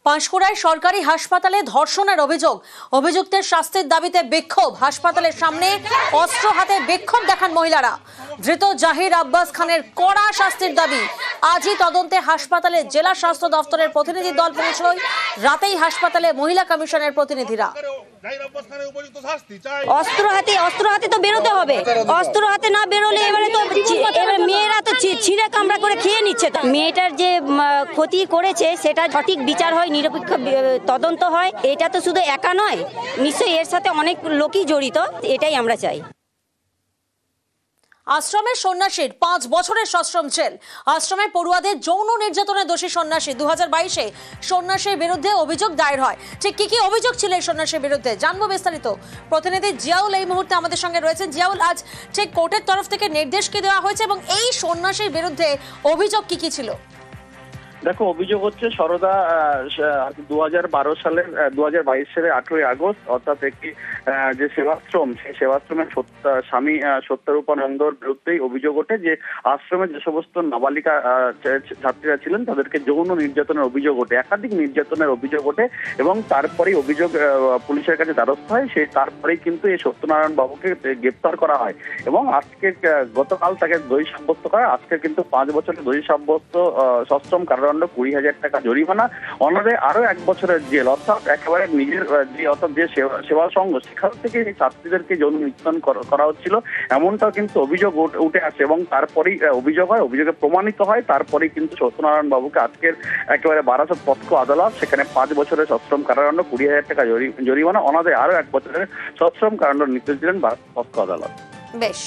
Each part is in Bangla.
পাঁশকুড়ায় সরকারি হাসপাতালে ধর্ষণের অভিযোগ, অভিযুক্তের শাস্তির দাবিতে বিক্ষোভ। হাসপাতালের সামনে অস্ত্র হাতে বিক্ষোভ দেখান মহিলারা। ধৃত জাহির আব্বাস খানের কড়া শাস্তির দাবি। আজই তদন্তে হাসপাতালে জেলা স্বাস্থ্য দপ্তরের প্রতিনিধি দল পৌঁছয়। রাতেই হাসপাতালে মহিলা কমিশনের প্রতিনিধিরা। অস্ত্র হাতে তো বেরোতে হবে, অস্ত্র হাতে না বেরোলে এবারে মেয়েরা তো ছিঁড়ে কামড়া করে খেয়ে নিচ্ছে। মেয়েটার যে ক্ষতি করেছে সেটা সঠিক বিচার হয়, নিরপেক্ষ তদন্ত হয়। এটা তো শুধু একা নয়, নিশ্চয়ই এর সাথে অনেক লোকই জড়িত, এটাই আমরা চাই। আশ্রমের সন্ন্যাসীর 5 বছরের সশ্রম জেল। আশ্রমের পড়ুয়াদের যৌন নির্যাতনের দোষী সন্ন্যাসী। 2022-এ সন্ন্যাসীর বিরুদ্ধে অভিযোগ দায়ের হয়। ঠিক কি অভিযোগ ছিল এই সন্ন্যাসীর বিরুদ্ধে জানবো বিস্তারিত। প্রতিনিধি জিয়াউল এই মুহূর্তে আমাদের সঙ্গে রয়েছেন। জিয়াউল, আজ ঠিক কোর্টের তরফ থেকে নির্দেশ কি দেওয়া হয়েছে এবং এই সন্ন্যাসীর বিরুদ্ধে অভিযোগ কি ছিল? দেখো, অভিযোগ হচ্ছে সরদা 2022 সালের 8ই আগস্ট অর্থাৎ একটি যে সেবাশ্রম, সেই সেবাশ্রমের স্বামী সত্যরূপানন্দর বিরুদ্ধেই অভিযোগ ওঠে যে আশ্রমে যে সমস্ত নাবালিকা ছাত্রীরা ছিলেন তাদেরকে যৌন নির্যাতনের অভিযোগ ওঠে, একাধিক নির্যাতনের অভিযোগ ওঠে এবং তারপরেই অভিযোগ পুলিশের কাছে দ্বারস্থ হয়। তারপরেই কিন্তু এই সত্যনারায়ণ বাবুকে গ্রেপ্তার করা হয় এবং আজকে গতকাল তাকে দোষী সাব্যস্ত করা। আজকে কিন্তু 5 বছরের দোষী সাব্যস্ত সশ্রম কারাদণ্ড, 20,000 টাকা জরিমানা, অন্যদের আরো 1 বছরের জেল। অর্থাৎ একেবারে নিজের যে সেবা সংঘ সেখান থেকে এই ছাত্রীদেরকে যৌন নির্যাতন করা হচ্ছিল এমনটাও কিন্তু অভিযোগ উঠে আসে এবং তারপরেই অভিযোগ হয়, অভিযোগে প্রমাণিত হয়। তারপরেই কিন্তু সত্যনারায়ণ বাবুকে আজকের একেবারে বারাসত পক্সো আদালত সেখানে 5 বছরের সশ্রম কারাদণ্ড, 20,000 টাকা জরিমানা, অন্যদের আরো 1 বছরের সশ্রম কারাদণ্ড নির্দেশ দিলেন বারাসত পক্সো আদালত। বেশ।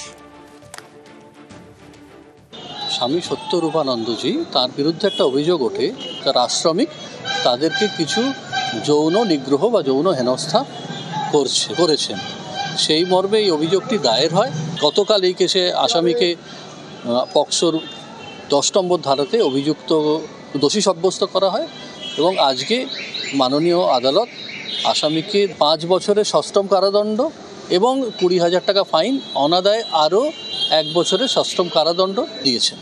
স্বামী সত্যরূপানন্দজি, তার বিরুদ্ধে একটা অভিযোগ ওঠে, তার আশ্রমিক তাদেরকে কিছু যৌন নিগ্রহ বা যৌন হেনস্থা করেছেন। সেই মর্মে এই অভিযোগটি দায়ের হয়। গতকাল এই কেসে আসামিকে পক্সোর 10 নম্বর ধারাতে অভিযুক্ত দোষী সাব্যস্ত করা হয় এবং আজকে মাননীয় আদালত আসামিকে 5 বছরের সশ্রম কারাদণ্ড এবং 20,000 টাকা ফাইন, অনাদায়ে আরও 1 বছরের সশ্রম কারাদণ্ড দিয়েছেন।